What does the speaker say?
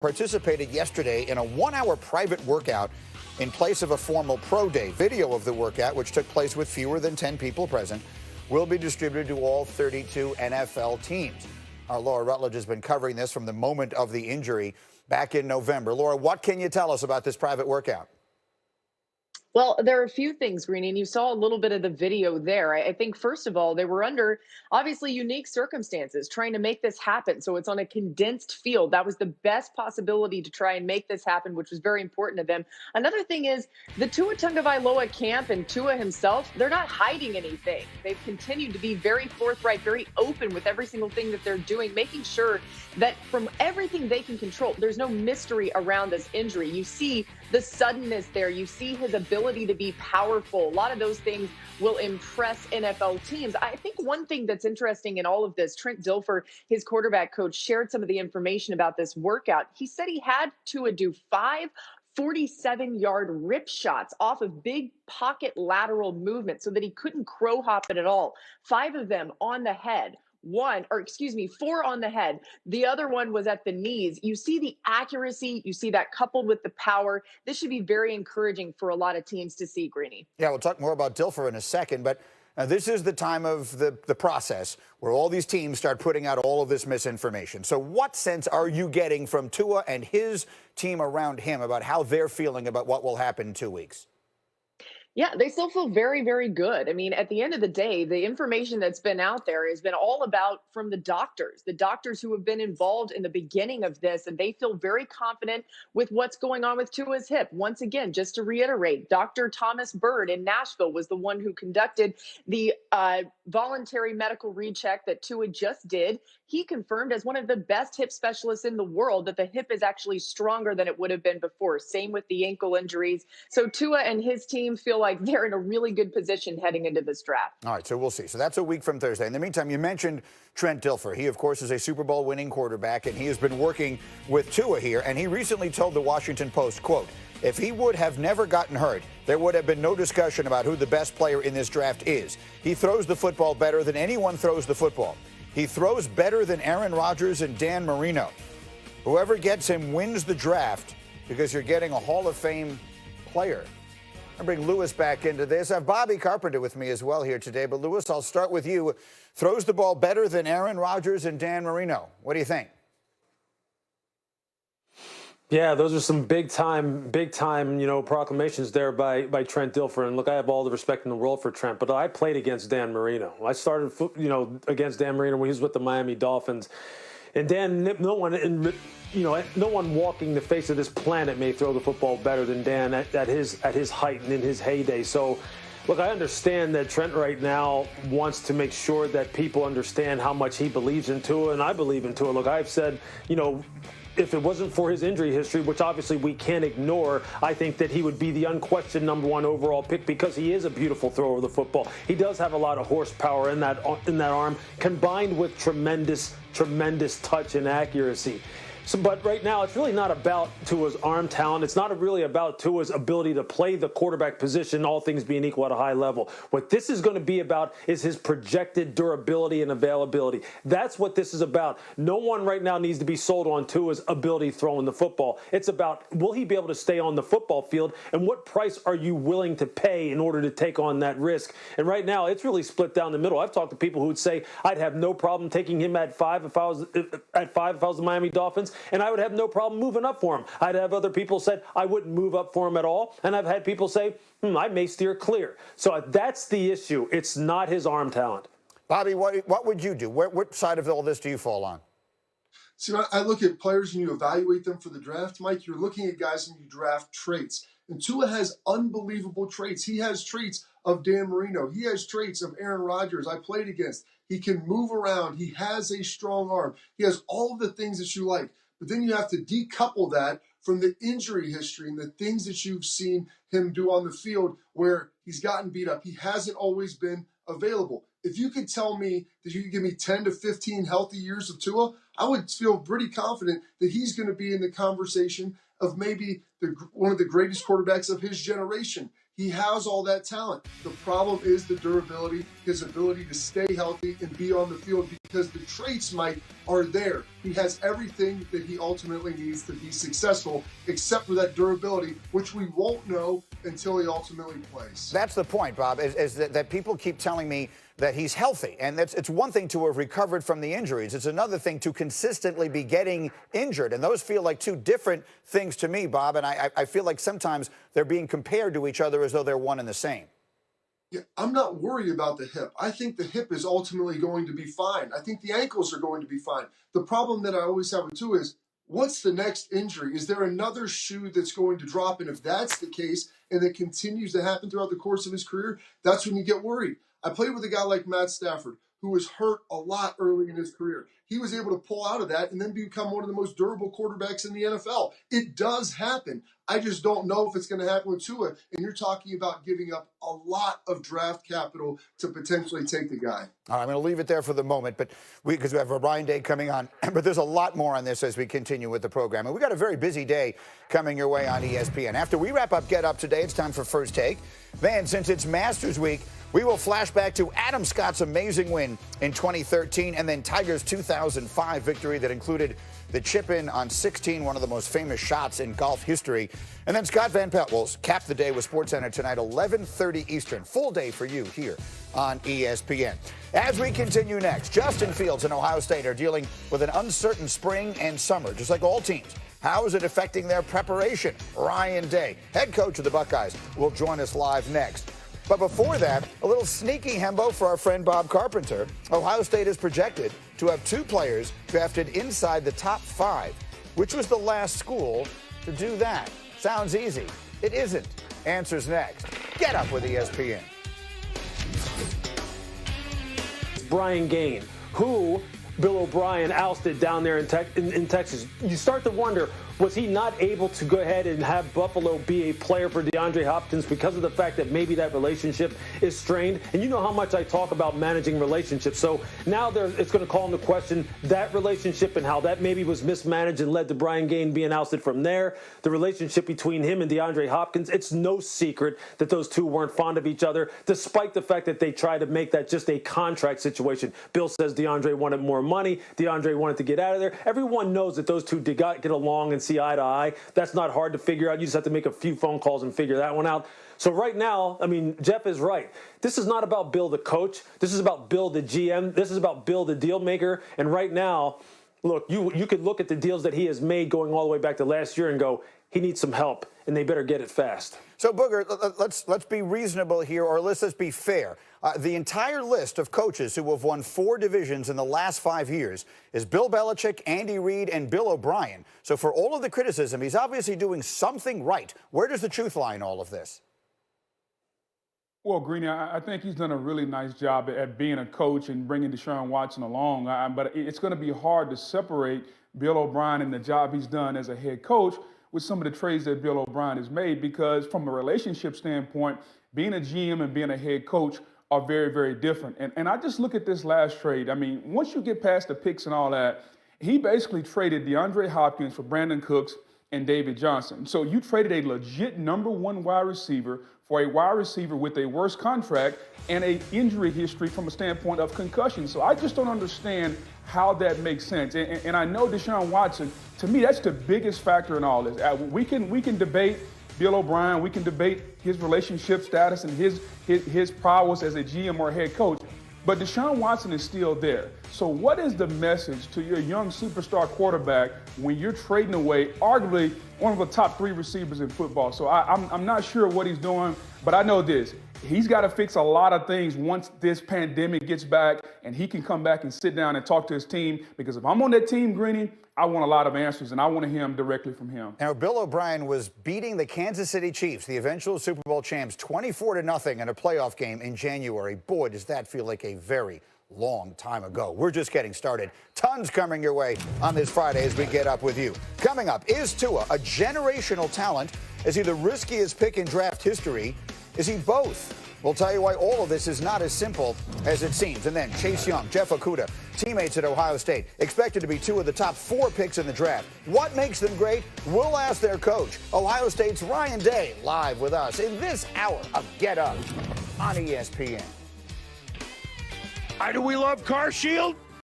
Participated yesterday in a 1-hour private workout in place of a formal pro day. Video of the workout, which took place with fewer than 10 people present, will be distributed to all 32 NFL teams. Our Laura Rutledge has been covering this from the moment of the injury back in November. Laura, what can you tell us about this private workout? Well, there are a few things, Greeny, and you saw a little bit of the video there. I think, first of all, they were under obviously unique circumstances trying to make this happen. So it's on a condensed field. That was the best possibility to try and make this happen, which was very important to them. Another thing is the Tua Tagovailoa camp and Tua himself, they're not hiding anything. They've continued to be very forthright, very open with every single thing that they're doing, making sure that from everything they can control, there's no mystery around this injury. You see the suddenness there. You see his ability to be powerful. A lot of those things will impress NFL teams. I think one thing that's interesting in all of this, Trent Dilfer, his quarterback coach, shared some of the information about this workout. He said he had to do 5 47-yard rip shots off of big pocket lateral movement so that he couldn't crow hop it at all. 5 of them on the head. 4 on the head. The other one was at the knees. You see the accuracy, you see that coupled with the power. This should be very encouraging for a lot of teams to see, Greeny. Yeah, we'll talk more about Dilfer in a second, but this is the time of the process where all these teams start putting out all of this misinformation. So what sense are you getting from Tua and his team around him about how they're feeling about what will happen in 2 weeks? Yeah, they still feel very, very good. I mean, at the end of the day, the information that's been out there has been all about from the doctors who have been involved in the beginning of this, and they feel very confident with what's going on with Tua's hip. Once again, just to reiterate, Dr. Thomas Bird in Nashville was the one who conducted the voluntary medical recheck that Tua just did. He confirmed as one of the best hip specialists in the world that the hip is actually stronger than it would have been before. Same with the ankle injuries. So Tua and his team feel like they're in a really good position heading into this draft. All right, so we'll see. So that's a week from Thursday. In the meantime, you mentioned Trent Dilfer. He, of course, is a Super Bowl winning quarterback, and he has been working with Tua here. And he recently told the Washington Post, quote, "If he would have never gotten hurt, there would have been no discussion about who the best player in this draft is. He throws the football better than anyone throws the football. He throws better than Aaron Rodgers and Dan Marino. Whoever gets him wins the draft because you're getting a Hall of Fame player." I bring Lewis back into this. I have Bobby Carpenter with me as well here today. But, Lewis, I'll start with you. Throws the ball better than Aaron Rodgers and Dan Marino. What do you think? Yeah, those are some big time, proclamations there by Trent Dilfer. And look, I have all the respect in the world for Trent, but I played against Dan Marino. I started, against Dan Marino when he was with the Miami Dolphins. And Dan, no one walking the face of this planet may throw the football better than Dan at his height and in his heyday. So, look, I understand that Trent right now wants to make sure that people understand how much he believes in Tua, and I believe in Tua. Look, I've said, if it wasn't for his injury history, which obviously we can't ignore, I think that he would be the unquestioned #1 overall pick because he is a beautiful thrower of the football. He does have a lot of horsepower in that arm, combined with tremendous touch and accuracy. So, but right now, it's really not about Tua's arm talent. It's not really about Tua's ability to play the quarterback position, all things being equal at a high level. What this is going to be about is his projected durability and availability. That's what this is about. No one right now needs to be sold on Tua's ability throwing the football. It's about, will he be able to stay on the football field, and what price are you willing to pay in order to take on that risk? And right now, it's really split down the middle. I've talked to people who would say, I'd have no problem taking him at 5 if I was the Miami Dolphins. And I would have no problem moving up for him. I'd have other people said I wouldn't move up for him at all. And I've had people say, I may steer clear. So that's the issue. It's not his arm talent. Bobby, what would you do? What side of all this do you fall on? See, I look at players and you evaluate them for the draft, Mike. You're looking at guys and you draft traits. And Tua has unbelievable traits. He has traits of Dan Marino. He has traits of Aaron Rodgers I played against. He can move around. He has a strong arm. He has all of the things that you like. But then you have to decouple that from the injury history and the things that you've seen him do on the field where he's gotten beat up. He hasn't always been available. If you could tell me that you could give me 10 to 15 healthy years of Tua, I would feel pretty confident that he's going to be in the conversation of maybe one of the greatest quarterbacks of his generation. He has all that talent. The problem is the durability, his ability to stay healthy and be on the field, because the traits, Mike, are there. He has everything that he ultimately needs to be successful, except for that durability, which we won't know until he ultimately plays. That's the point, Bob, is that people keep telling me that he's healthy. And it's one thing to have recovered from the injuries. It's another thing to consistently be getting injured. And those feel like two different things to me, Bob. And I feel like sometimes they're being compared to each other as though they're one and the same. Yeah, I'm not worried about the hip. I think the hip is ultimately going to be fine. I think the ankles are going to be fine. The problem that I always have with Tua is, what's the next injury? Is there another shoe that's going to drop? And if that's the case, and it continues to happen throughout the course of his career, that's when you get worried. I played with a guy like Matt Stafford, who was hurt a lot early in his career. He was able to pull out of that and then become one of the most durable quarterbacks in the NFL. It does happen. I just don't know if it's going to happen with Tua. And you're talking about giving up a lot of draft capital to potentially take the guy. All right, I'm going to leave it there for the moment, but because we have Ryan Day coming on. But there's a lot more on this as we continue with the program. And we got a very busy day coming your way on ESPN. After we wrap up Get Up today, it's time for First Take. Then, since it's Masters Week, we will flash back to Adam Scott's amazing win in 2013 and then Tiger's 2005 victory that included the chip-in on 16, one of the most famous shots in golf history. And then Scott Van Pelt will cap the day with SportsCenter tonight, 11:30 Eastern. Full day for you here on ESPN. As we continue next, Justin Fields and Ohio State are dealing with an uncertain spring and summer, just like all teams. How is it affecting their preparation? Ryan Day, head coach of the Buckeyes, will join us live next. But before that, a little sneaky hembo for our friend Bob Carpenter. Ohio State is projected to have 2 players drafted inside the top 5, which was the last school to do that. Sounds easy. It isn't. Answers next. Get Up with ESPN. Brian Gain, who Bill O'Brien ousted down there in Texas. You start to wonder, was he not able to go ahead and have Buffalo be a player for DeAndre Hopkins because of the fact that maybe that relationship is strained? And you know how much I talk about managing relationships. So now it's going to call into question that relationship and how that maybe was mismanaged and led to Brian Gain being ousted from there. The relationship between him and DeAndre Hopkins, it's no secret that those two weren't fond of each other, despite the fact that they tried to make that just a contract situation. Bill says DeAndre wanted more money. DeAndre wanted to get out of there. Everyone knows that those two did get along and see eye to eye. That's not hard to figure out. You just have to make a few phone calls and figure that one out. So right now, I mean, Jeff is right. This is not about Bill the coach. This is about Bill the GM. This is about Bill the deal maker. And right now, look, you could look at the deals that he has made going all the way back to last year and go, he needs some help, and they better get it fast. So, Booger, let's be reasonable here, or let's be fair. The entire list of coaches who have won 4 divisions in the last 5 years is Bill Belichick, Andy Reid, and Bill O'Brien. So for all of the criticism, he's obviously doing something right. Where does the truth lie in all of this? Well, Greeny, I think he's done a really nice job at being a coach and bringing Deshaun Watson along. But it's going to be hard to separate Bill O'Brien and the job he's done as a head coach with some of the trades that Bill O'Brien has made, because from a relationship standpoint, being a GM and being a head coach are very, very different. And I just look at this last trade. I mean, once you get past the picks and all that, he basically traded DeAndre Hopkins for Brandon Cooks and David Johnson. So you traded a legit #1 wide receiver for a wide receiver with a worse contract and an injury history from a standpoint of concussion. So I just don't understand how that makes sense. And I know Deshaun Watson, to me, that's the biggest factor in all this. We can debate Bill O'Brien, we can debate his relationship status and his prowess as a GM or a head coach, but Deshaun Watson is still there. So what is the message to your young superstar quarterback when you're trading away arguably one of the top 3 receivers in football? So I'm not sure what he's doing, but I know this. He's got to fix a lot of things once this pandemic gets back and he can come back and sit down and talk to his team, because if I'm on that team, Greeny, I want a lot of answers, and I want to hear them directly from him. Now, Bill O'Brien was beating the Kansas City Chiefs, the eventual Super Bowl champs, 24-0 in a playoff game in January. Boy, does that feel like a very long time ago. We're just getting started. Tons coming your way on this Friday as we get up with you. Coming up, is Tua a generational talent? Is he the riskiest pick in draft history? Is he both? We'll tell you why all of this is not as simple as it seems. And then Chase Young, Jeff Okudah, teammates at Ohio State, expected to be 2 of the top 4 picks in the draft. What makes them great? We'll ask their coach, Ohio State's Ryan Day, live with us in this hour of Get Up on ESPN. Why do we love Car Shield?